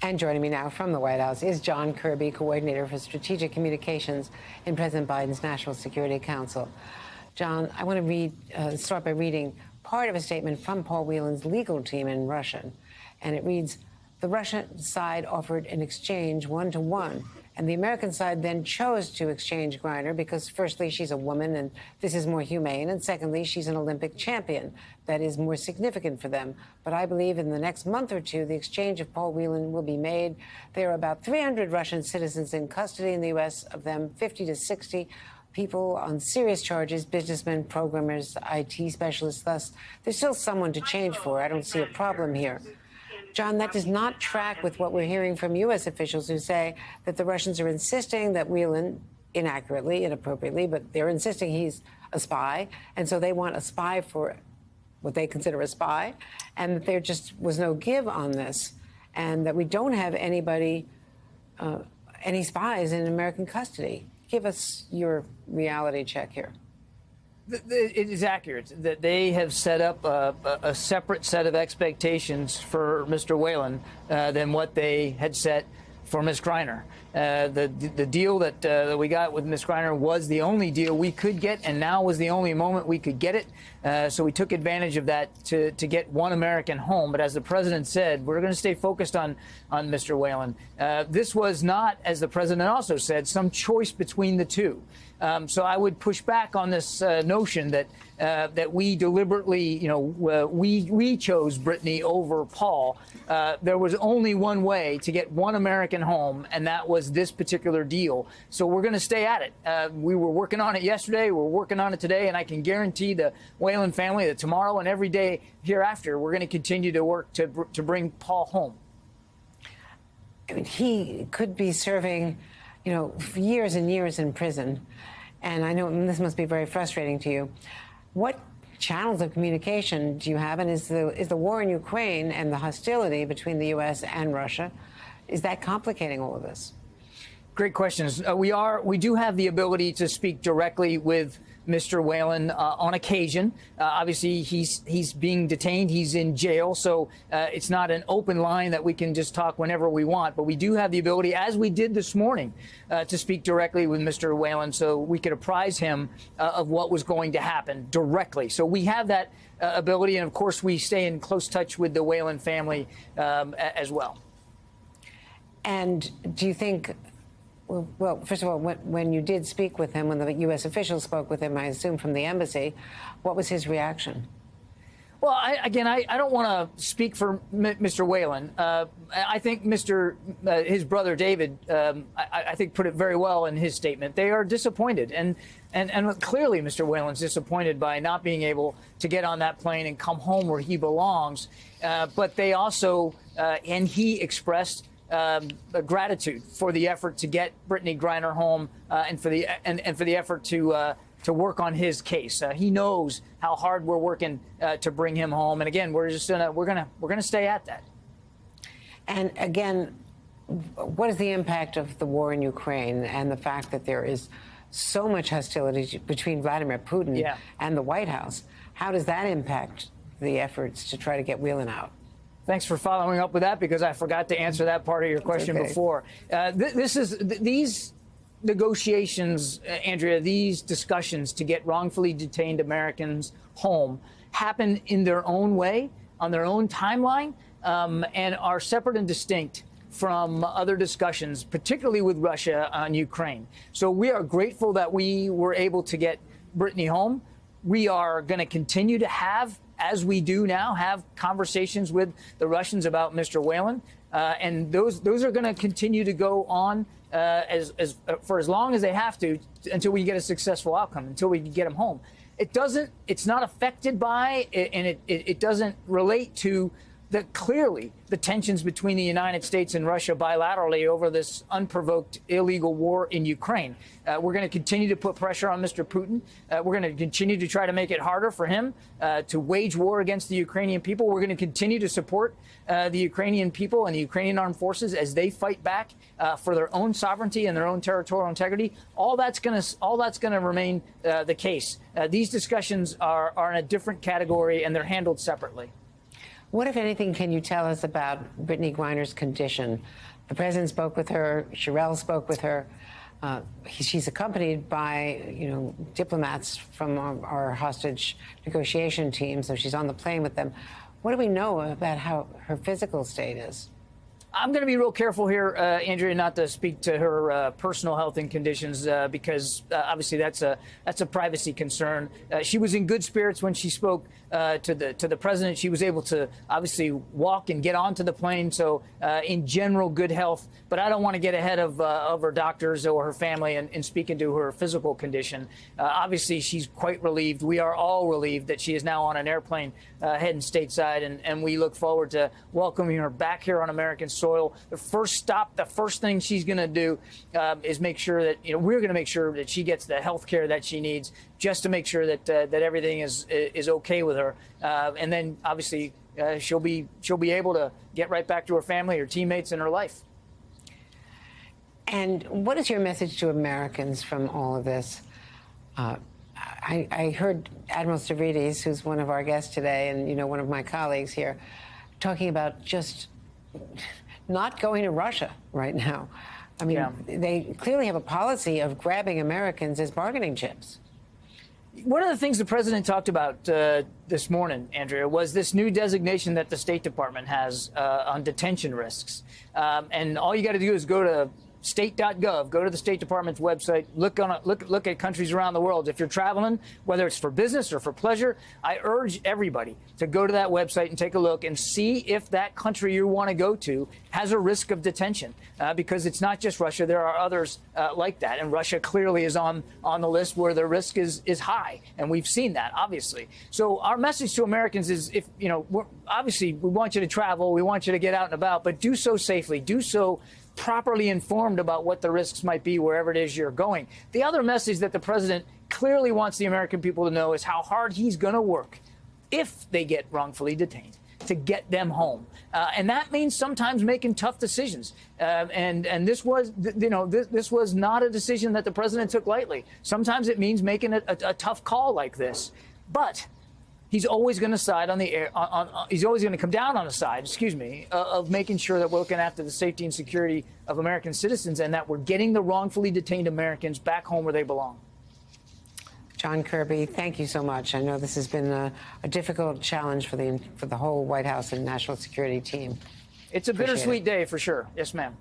And joining me now from the White House is John Kirby, Coordinator for Strategic Communications in President Biden's National Security Council. John, I want to start by reading part of a statement from Paul Whelan's legal team in Russian. And it reads, the Russian side offered an exchange 1-to-1. And the American side then chose to exchange Griner because, firstly, she's a woman and this is more humane. And secondly, she's an Olympic champion. That is more significant for them. But I believe in the next month or two, the exchange of Paul Whelan will be made. There are about 300 Russian citizens in custody in the U.S., of them 50 to 60 people on serious charges, businessmen, programmers, IT specialists. Thus, there's still someone to change for. I don't see a problem here. John, that does not track with what we're hearing from U.S. officials who say that the Russians are insisting that Whelan, inaccurately, inappropriately, but they're insisting he's a spy. And so they want a spy for what they consider a spy, and that there just was no give on this, and that we don't have anybody, any spies in American custody. Give us your reality check here. It is accurate that they have set up a separate set of expectations for Mr. Whelan than what they had set for Ms. Griner. The deal that we got with Ms. Griner was the only deal we could get, and now was the only moment we could get it. So we took advantage of that to get one American home. But as the president said, we're going to stay focused on Mr. Whelan. This was not, as the president also said, some choice between the two. So I would push back on this notion that we deliberately, we chose Brittany over Paul. There was only one way to get one American home, and that was this particular deal. So we're going to stay at it. We were working on it yesterday. We're working on it today, and I can guarantee the Whelan family that tomorrow and every day hereafter, we're going to continue to work to bring Paul home. I mean, he could be serving, years and years in prison. And I know this must be very frustrating to you. What channels of communication do you have? And is the war in Ukraine and the hostility between the U.S. and Russia, is that complicating all of this? Great questions. We do have the ability to speak directly with Mr. Whelan on occasion. Obviously, he's being detained. He's in jail. So it's not an open line that we can just talk whenever we want. But we do have the ability, as we did this morning, to speak directly with Mr. Whelan so we could apprise him of what was going to happen directly. So we have that ability. And, of course, we stay in close touch with the Whelan family as well. And do you think... Well, first of all, when you did speak with him, when the U.S. officials spoke with him, I assume from the embassy, what was his reaction? Well, I don't want to speak for Mr. Whelan. I think his brother David, I think put it very well in his statement. They are disappointed, and clearly Mr. Whelan's disappointed by not being able to get on that plane and come home where he belongs. But they also, and he expressed gratitude for the effort to get Brittany Griner home and for the effort to work on his case. He knows how hard we're working to bring him home, and again, we're gonna stay at that. And again, what is the impact of the war in Ukraine and the fact that there is so much hostility between Vladimir Putin and the White House? How does that impact the efforts to try to get Whelan out? Thanks for following up with that, because I forgot to answer that part of your question before. These negotiations, Andrea, these discussions to get wrongfully detained Americans home happen in their own way, on their own timeline, and are separate and distinct from other discussions, particularly with Russia on Ukraine. So we are grateful that we were able to get Brittany home. We are going to continue to have, as we do now, have conversations with the Russians about Mr. Whelan, and those are going to continue to go on for as long as they have to, until we get a successful outcome, until we get him home. It's not affected by, and it doesn't relate to clearly the tensions between the United States and Russia bilaterally over this unprovoked illegal war in Ukraine. We're going to continue to put pressure on Mr. Putin. We're going to continue to try to make it harder for him to wage war against the Ukrainian people. We're going to continue to support the Ukrainian people and the Ukrainian armed forces as they fight back for their own sovereignty and their own territorial integrity. All that's going to remain the case. These discussions are in a different category, and they're handled separately. What, if anything, can you tell us about Brittany Griner's condition? The president spoke with her. Sherelle spoke with her. She's accompanied by, diplomats from our hostage negotiation team, so she's on the plane with them. What do we know about how her physical state is? I'm going to be real careful here, Andrea, not to speak to her personal health and conditions because obviously that's a privacy concern. She was in good spirits when she spoke to the president. She was able to obviously walk and get onto the plane. So in general, good health. But I don't want to get ahead of her doctors or her family in speaking to her physical condition. Obviously, she's quite relieved. We are all relieved that she is now on an airplane heading stateside, and we look forward to welcoming her back here on American soil. The first stop, the first thing she's going to do is make sure that we're going to make sure that she gets the health care that she needs, just to make sure that that everything is okay with her. And then obviously she'll be able to get right back to her family, her teammates, and her life. And what is your message to Americans from all of this? I heard Admiral Stavridis, who's one of our guests today, and one of my colleagues here, talking about just not going to Russia right now. I mean, They clearly have a policy of grabbing Americans as bargaining chips. One of the things the president talked about this morning, Andrea, was this new designation that the State Department has on detention risks. And all you got to do is go to state.gov, go to the State Department's website, look at countries around the world. If you're traveling, whether it's for business or for pleasure, I urge everybody to go to that website and take a look and see if that country you want to go to has a risk of detention, because it's not just Russia. There are others like that, and Russia clearly is on the list where the risk is high, and we've seen that, obviously. So our message to Americans is, obviously we want you to travel, we want you to get out and about, but do so safely, do so properly informed about what the risks might be wherever it is you're going. The other message that the president clearly wants the American people to know is how hard he's going to work if they get wrongfully detained to get them home. And that means sometimes making tough decisions. And this was, this was not a decision that the president took lightly. Sometimes it means making a tough call like this. But he's always going to side on the air. He's always going to come down on the side, of making sure that we're looking after the safety and security of American citizens, and that we're getting the wrongfully detained Americans back home where they belong. John Kirby, thank you so much. I know this has been a difficult challenge for the whole White House and national security team. It's a bittersweet day for sure. Yes, ma'am.